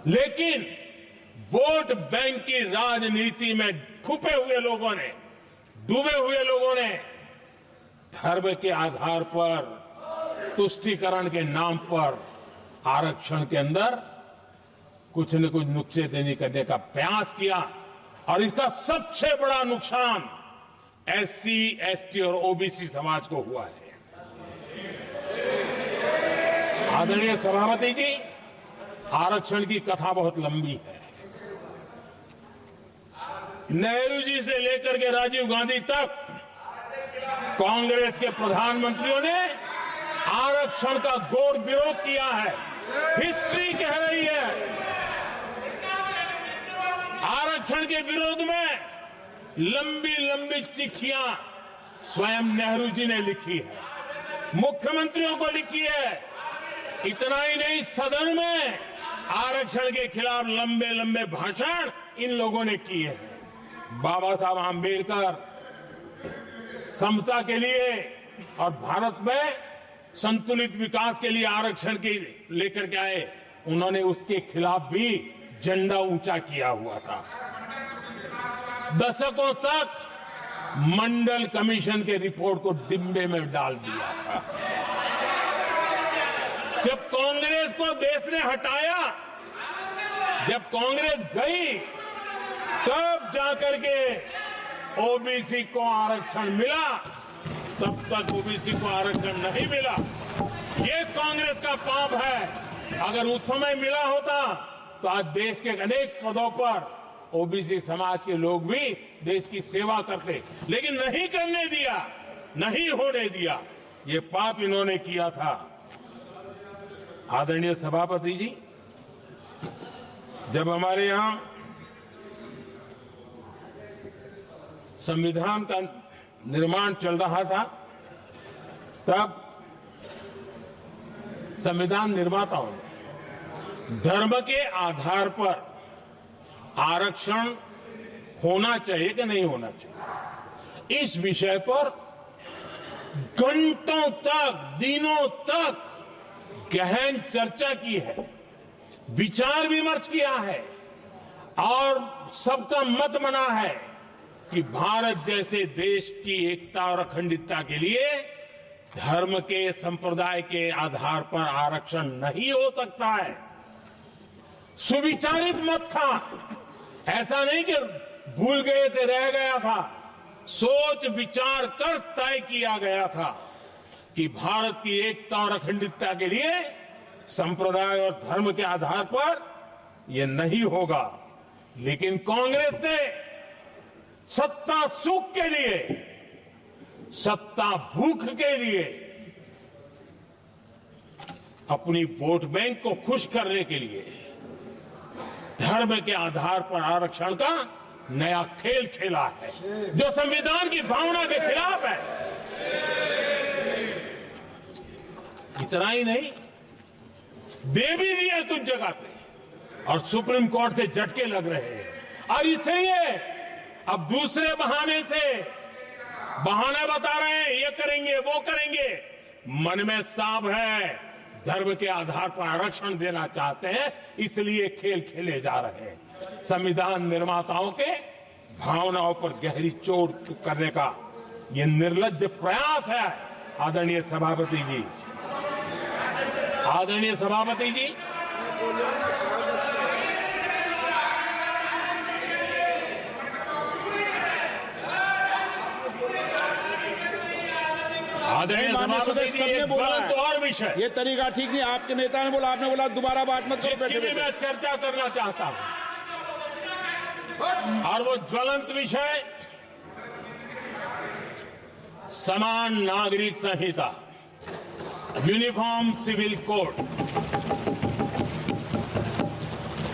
लेकिन vote bank की राजनीति में छुपे हुए लोगों ने, डूबे हुए लोगों ने धर्म के आधार पर, तुष्टीकरण के नाम पर आरक्षण के अंदर कुछ न कुछ नुक्सेदनी करने का प्रयास किया और इसका सबसे बड़ा नुकसान एससी, एसटी और ओबीसी समाज को हुआ है। आदरणीय सभापति जी, आरक्षण की कथा बहुत लंबी है। नेहरू जी से लेकर के राजीव गांधी तक कांग्रेस के प्रधानमंत्रियों ने आरक्षण का घोर विरोध किया है। हिस्ट्री कह रही है आरक्षण के विरोध में लंबी लंबी चिट्ठियां स्वयं नेहरू जी ने लिखी है, मुख्यमंत्रियों को लिखी है। इतना ही नहीं, सदन में आरक्षण के खिलाफ लंबे लंबे भाषण इन लोगों ने किए हैं। बाबा साहब आंबेडकर समता के लिए और भारत में संतुलित विकास के लिए आरक्षण के लेकर के आए, उन्होंने उसके खिलाफ भी झंडा ऊंचा किया हुआ था। दशकों तक मंडल कमीशन के रिपोर्ट को डिब्बे में डाल दिया था। जब कांग्रेस को देश ने हटाया, जब कांग्रेस गई, तब जाकर के ओबीसी को आरक्षण मिला। तब तक ओबीसी को आरक्षण नहीं मिला। ये कांग्रेस का पाप है। अगर उस समय मिला होता तो आज देश के अनेक पदों पर ओबीसी समाज के लोग भी देश की सेवा करते, लेकिन नहीं करने दिया, नहीं होने दिया। ये पाप इन्होंने किया था। आदरणीय सभापति जी, जब हमारे यहां संविधान का निर्माण चल रहा था, तब संविधान निर्माताओं ने धर्म के आधार पर आरक्षण होना चाहिए कि नहीं होना चाहिए, इस विषय पर घंटों तक, दिनों तक गहन चर्चा की है, विचार विमर्श किया है और सबका मत बना है कि भारत जैसे देश की एकता और अखंडता के लिए धर्म के, संप्रदाय के आधार पर आरक्षण नहीं हो सकता है। सुविचारित मत था, ऐसा नहीं कि भूल गए थे, रह गया था। सोच विचार कर तय किया गया था कि भारत की एकता और अखंडता के लिए संप्रदाय और धर्म के आधार पर यह नहीं होगा। लेकिन कांग्रेस ने सत्ता सुख के लिए, सत्ता भूख के लिए, अपनी वोट बैंक को खुश करने के लिए धर्म के आधार पर आरक्षण का नया खेल खेला है, जो संविधान की भावना के खिलाफ है। इतना ही नहीं, दे भी दिया कुछ जगह पे और सुप्रीम कोर्ट से झटके लग रहे हैं। और इसलिए अब दूसरे बहाने से बहाने बता रहे हैं, ये करेंगे, वो करेंगे। मन में साफ है, धर्म के आधार पर आरक्षण देना चाहते हैं, इसलिए खेल खेले जा रहे हैं। संविधान निर्माताओं के भावनाओं पर गहरी चोट करने का ये निर्लज्ज प्रयास है। आदरणीय सभापति जी, आदरणीय सभापति जी, आदरणीय सभापति जी, एक गलत और विषय, ये तरीका ठीक नहीं। आपके नेता ने बोला, आपने बोला दोबारा बात मत करो। इसकी भी मैं चर्चा करना चाहता हूं। और वो ज्वलंत विषय समान नागरिक संहिता, यूनिफॉर्म सिविल कोड,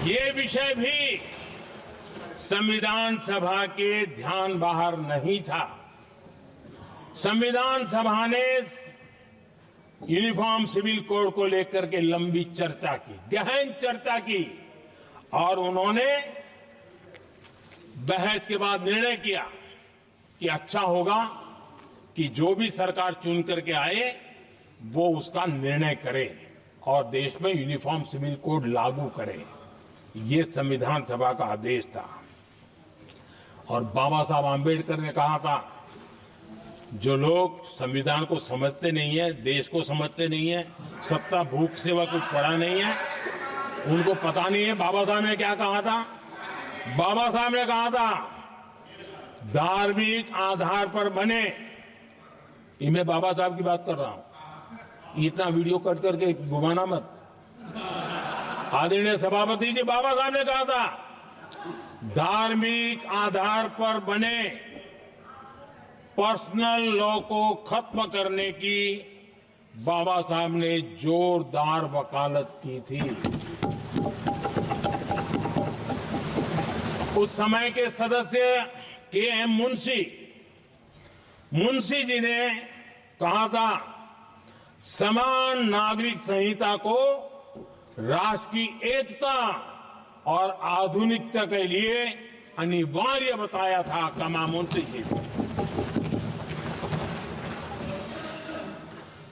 ये विषय भी संविधान सभा के ध्यान बाहर नहीं था। संविधान सभा ने यूनिफॉर्म सिविल कोड को लेकर के लंबी चर्चा की, गहन चर्चा की, और उन्होंने बहस के बाद निर्णय किया कि अच्छा होगा कि जो भी सरकार चुन करके आए वो उसका निर्णय करे और देश में यूनिफॉर्म सिविल कोड लागू करे। ये संविधान सभा का आदेश था। और बाबा साहब आम्बेडकर ने कहा था, जो लोग संविधान को समझते नहीं है, देश को समझते नहीं है, सत्ता भूख सेवा कुछ पढ़ा नहीं है, उनको पता नहीं है बाबा साहब ने क्या कहा था। बाबा साहब ने कहा था, धार्मिक आधार पर बने, ये मैं बाबा साहब की बात कर रहा हूं, इतना वीडियो कट करके घुमाना मत। आदरणीय सभापति जी, बाबा साहब ने कहा था, धार्मिक आधार पर बने पर्सनल लॉ को खत्म करने की बाबा साहब ने जोरदार वकालत की थी। उस समय के सदस्य के.एम. मुंशी जी ने कहा था, समान नागरिक संहिता को राष्ट्र की एकता और आधुनिकता के लिए अनिवार्य बताया था। कमा मुंशी जी ने।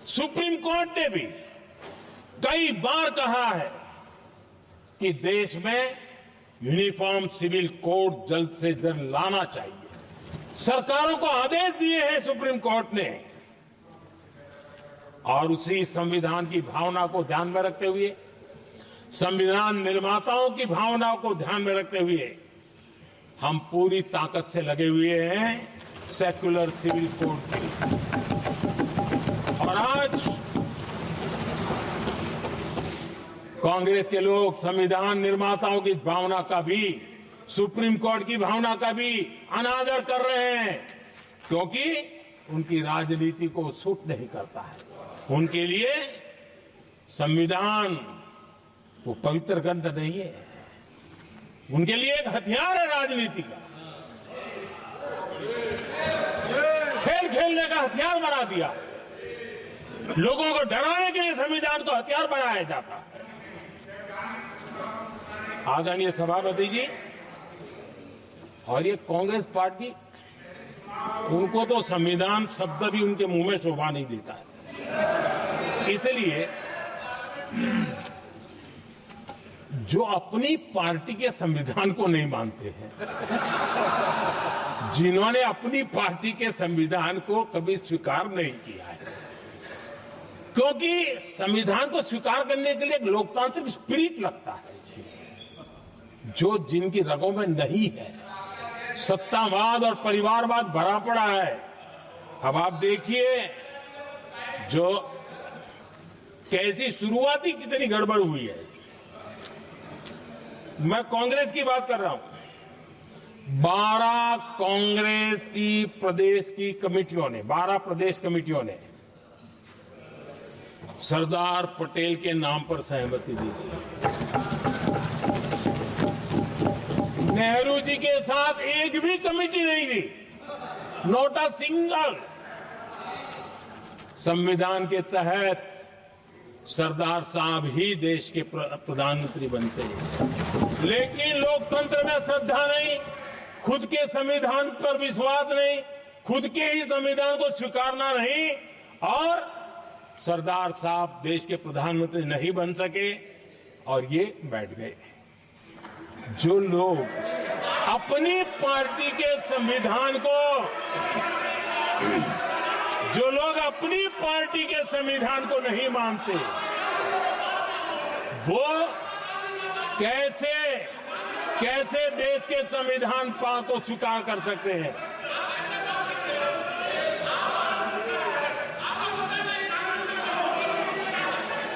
सुप्रीम कोर्ट ने भी कई बार कहा है कि देश में यूनिफॉर्म सिविल कोड जल्द से जल्द लाना चाहिए। सरकारों को आदेश दिए हैं सुप्रीम कोर्ट ने। और उसी संविधान की भावना को ध्यान में रखते हुए, संविधान निर्माताओं की भावनाओं को ध्यान में रखते हुए, हम पूरी ताकत से लगे हुए हैं सेक्युलर सिविल कोड की। और आज कांग्रेस के लोग संविधान निर्माताओं की भावना का भी, सुप्रीम कोर्ट की भावना का भी अनादर कर रहे हैं, क्योंकि उनकी राजनीति को सूट नहीं करता है। उनके लिए संविधान वो पवित्र ग्रंथ नहीं है, उनके लिए एक हथियार है राजनीति का। खेल खेलने का हथियार बना दिया। लोगों को डराने के लिए संविधान को हथियार बनाया जाता है। आदरणीय सभापति जी, और ये कांग्रेस पार्टी, उनको तो संविधान शब्द भी उनके मुंह में शोभा नहीं देता है। इसलिए जो अपनी पार्टी के संविधान को नहीं मानते हैं, जिन्होंने अपनी पार्टी के संविधान को कभी स्वीकार नहीं किया है, क्योंकि संविधान को स्वीकार करने के लिए एक लोकतांत्रिक स्पिरिट लगता है, जो जिनकी रगों में नहीं है। सत्तावाद और परिवारवाद भरा पड़ा है। अब आप देखिए, जो कैसी शुरुआती कितनी गड़बड़ हुई है। मैं कांग्रेस की बात कर रहा हूं। 12 कांग्रेस की प्रदेश की कमेटियों ने, 12 प्रदेश कमेटियों ने सरदार पटेल के नाम पर सहमति दी थी। नेहरू जी के साथ एक भी कमेटी नहीं थी, नॉट अ सिंगल। संविधान के तहत सरदार साहब ही देश के प्रधानमंत्री बनते हैं, लेकिन लोकतंत्र में श्रद्धा नहीं, खुद के संविधान पर विश्वास नहीं, खुद के ही संविधान को स्वीकारना नहीं, और सरदार साहब देश के प्रधानमंत्री नहीं बन सके और ये बैठ गए। जो लोग अपनी पार्टी के संविधान को, जो लोग अपनी पार्टी के संविधान को नहीं मानते, वो कैसे देश के संविधान को स्वीकार कर सकते हैं।